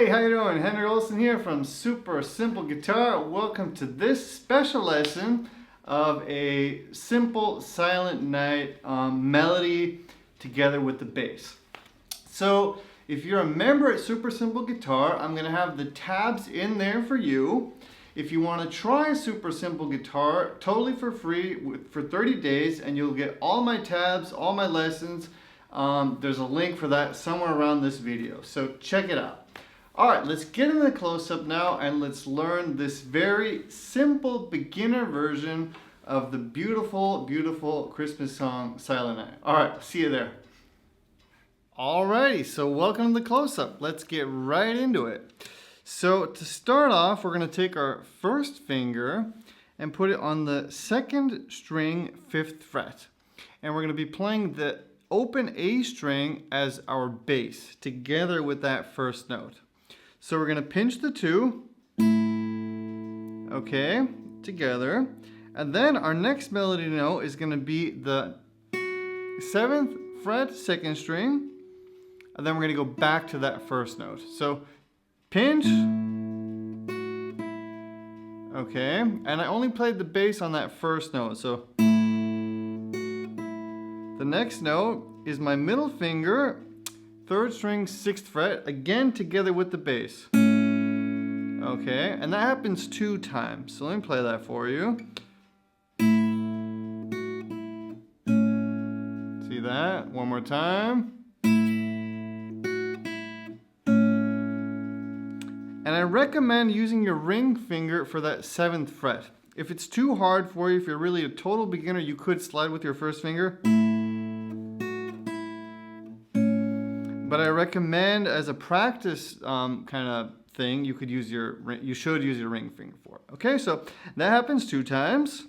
Hey, how you doing? Henry Olson here from Super Simple Guitar. Welcome to this special lesson of a simple silent night melody together with the bass. So if you're a member at Super Simple Guitar, I'm going to have the tabs in there for you. If you want to try Super Simple Guitar totally for free for 30 days and you'll get all my tabs, all my lessons, there's a link for that somewhere around this video. So check it out. Alright, let's get into the close-up now and let's learn this very simple beginner version of the beautiful, beautiful Christmas song, Silent Night. Alright, see you there. Alrighty, so welcome to the close-up. Let's get right into it. So to start off, we're going to take our first finger and put it on the second string, 5th fret. And we're going to be playing the open A string as our bass together with that first note. So we're going to pinch the 2, okay, together. And then our next melody note is going to be the 7th fret, 2nd string. And then we're going to go back to that first note. So pinch, okay, and I only played the bass on that first note. So the next note is my middle finger, 3rd string, 6th fret, again together with the bass. Okay, and that happens 2 times. So let me play that for you. See that? One more time. And I recommend using your ring finger for that 7th fret. If it's too hard for you, if you're really a total beginner, you could slide with your first finger. But I recommend, as a practice kind of thing, you should use your ring finger for it. Okay, so that happens 2 times.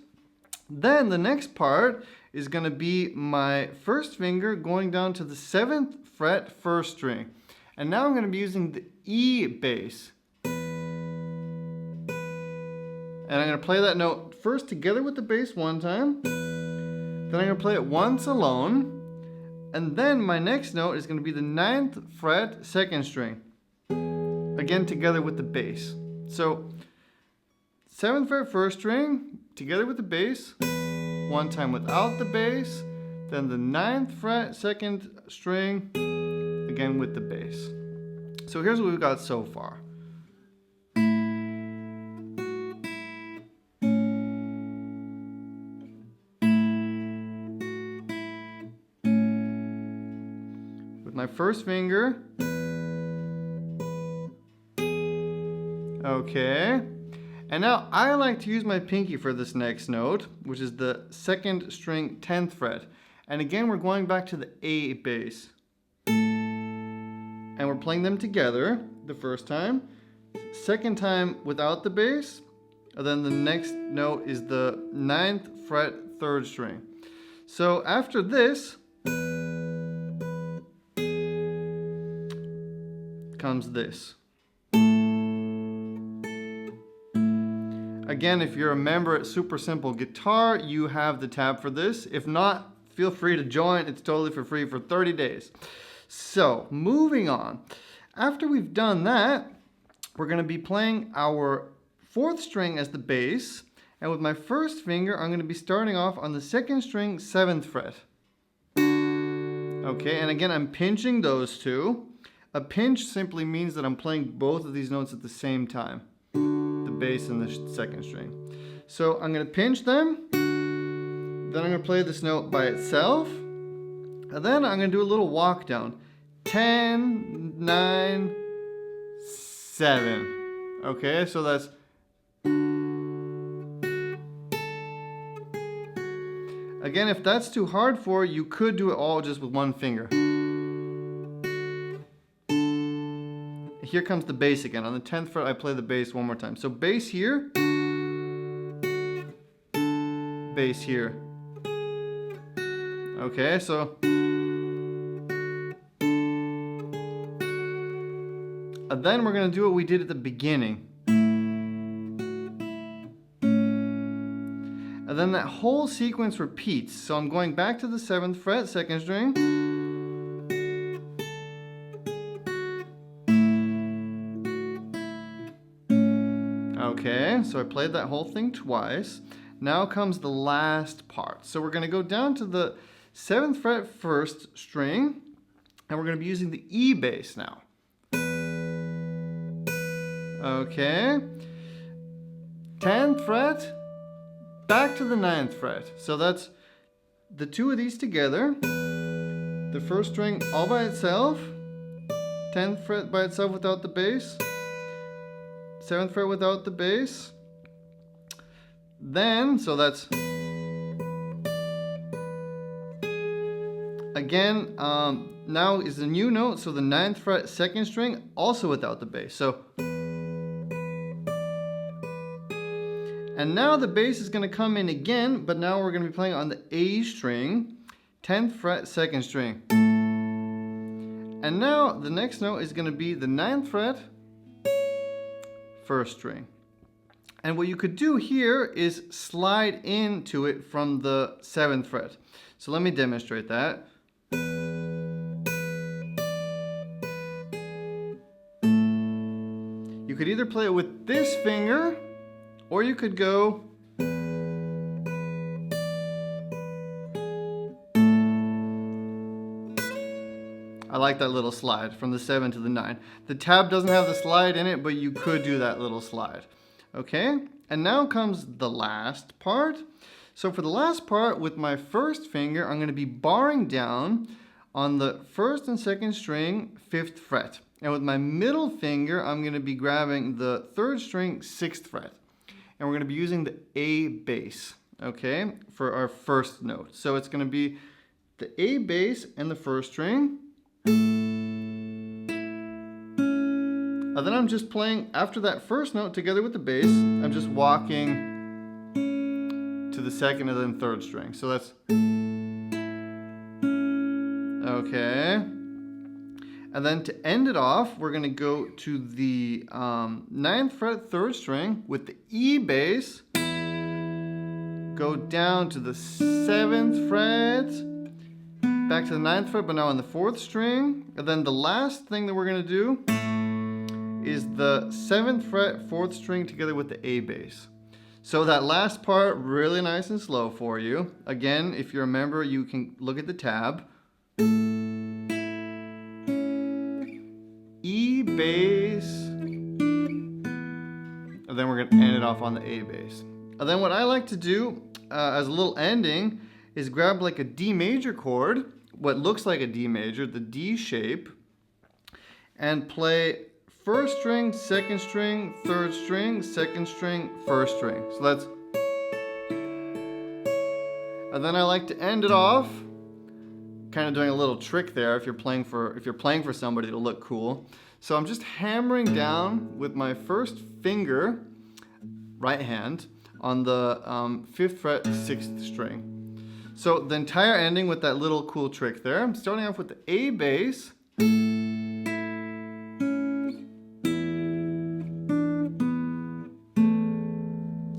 Then the next part is going to be my first finger going down to the 7th fret, 1st string. And now I'm going to be using the E bass. And I'm going to play that note first together with the bass 1 time. Then I'm going to play it once alone. And then my next note is going to be the 9th fret, 2nd string. Again, together with the bass. So 7th fret, 1st string, together with the bass. 1 time without the bass. Then the 9th fret, 2nd string, again with the bass. So here's what we've got so far. My first finger, okay, and now I like to use my pinky for this next note, which is the 2nd string, 10th fret, and again we're going back to the A bass, and we're playing them together the first time, 2nd time without the bass, and then the next note is the 9th fret, 3rd string. So after this comes this. Again, if you're a member at Super Simple Guitar, you have the tab for this. If not, feel free to join. It's totally for free for 30 days. So, moving on. After we've done that, we're going to be playing our 4th string as the bass. And with my first finger, I'm going to be starting off on the 2nd string, 7th fret. Okay, and again, I'm pinching those 2. A pinch simply means that I'm playing both of these notes at the same time, the bass and the 2nd string. So I'm going to pinch them, then I'm going to play this note by itself, and then I'm going to do a little walk down. 10, 9, 7. Okay, so that's... Again, if that's too hard for you, you could do it all just with 1 finger. Here comes the bass again. On the 10th fret, I play the bass 1 more time. So bass here, bass here. Okay, so. And then we're going to do what we did at the beginning. And then that whole sequence repeats. So I'm going back to the 7th fret, 2nd string. Okay, so I played that whole thing twice. Now comes the last part. So we're going to go down to the 7th fret 1st string, and we're going to be using the E bass now. Okay. 10th fret, back to the 9th fret. So that's the two of these together. The 1st string all by itself, 10th fret by itself without the bass, 7th fret without the bass. Then, so that's again, now is the new note, so the 9th fret 2nd string also without the bass. So, and now the bass is going to come in again, but now we're going to be playing on the A string, 10th fret 2nd string. And now the next note is going to be the 9th fret 1st string. And what you could do here is slide into it from the 7th fret. So let me demonstrate that. You could either play it with this finger, or you could go I like that little slide from the 7 to the 9. The tab doesn't have the slide in it, but you could do that little slide. Okay, and now comes the last part. So for the last part, with my 1st finger, I'm going to be barring down on the 1st and 2nd string, 5th fret. And with my middle finger, I'm going to be grabbing the 3rd string, 6th fret. And we're going to be using the A bass, okay, for our 1st note. So it's going to be the A bass and the 1st string. And then I'm just playing, after that 1st note together with the bass, I'm just walking to the 2nd and then 3rd string. So that's, okay. And then to end it off, we're going to go to the 9th fret 3rd string with the E bass, go down to the 7th fret, back to the 9th fret, but now on the 4th string. And then the last thing that we're going to do is the 7th fret 4th string together with the A bass. So that last part, really nice and slow for you. Again, if you remember, you can look at the tab. E bass, and then we're going to end it off on the A bass. And then what I like to do as a little ending is grab like a D major chord, what looks like a D major, the D shape, and play 1st string, 2nd string, 3rd string, 2nd string, 1st string. So that's, and then I like to end it off, kind of doing a little trick there if you're playing for somebody to look cool. So I'm just hammering down with my 1st finger, right hand, on the 5th fret 6th string. So the entire ending with that little cool trick there. I'm starting off with the A bass.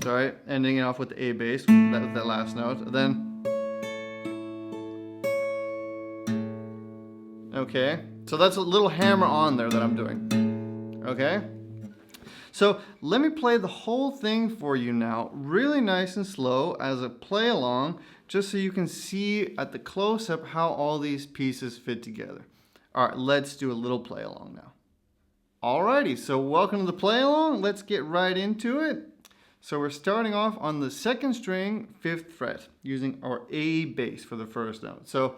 Sorry, ending it off with the A bass. That was that last note. And then, okay, so that's a little hammer on there that I'm doing. Okay, so let me play the whole thing for you now, really nice and slow as a play along, just so you can see at the close-up how all these pieces fit together. All right, let's do a little play along now. Alrighty, so welcome to the play along. Let's get right into it. So we're starting off on the 2nd string, 5th fret, using our A bass for the 1st note. So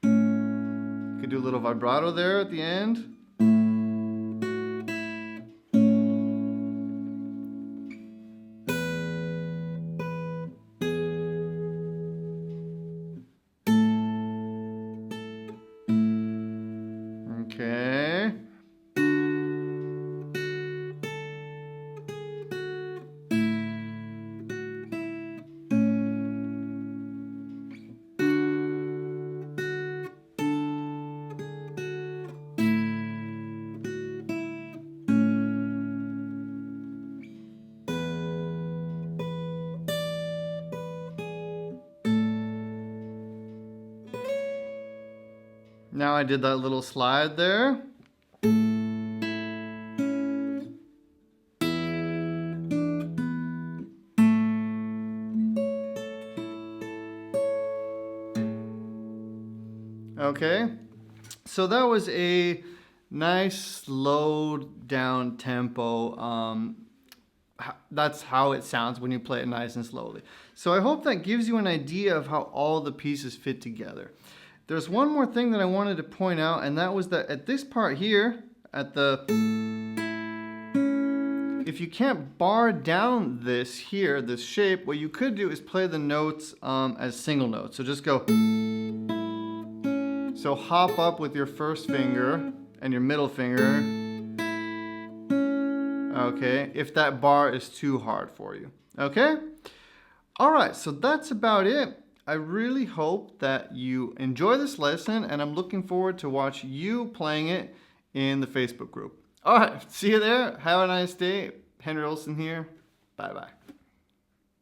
you could do a little vibrato there at the end. Okay. Now I did that little slide there. Okay, so that was a nice slowed down tempo. That's how it sounds when you play it nice and slowly. So I hope that gives you an idea of how all the pieces fit together. There's one more thing that I wanted to point out, and that was that at this part here, at the, if you can't bar down this here, this shape, what you could do is play the notes as single notes. So just go, so hop up with your first finger and your middle finger. Okay, if that bar is too hard for you. Okay? All right, so that's about it. I really hope that you enjoy this lesson, and I'm looking forward to watch you playing it in the Facebook group. All right, see you there. Have a nice day. Henry Olson here. Bye-bye.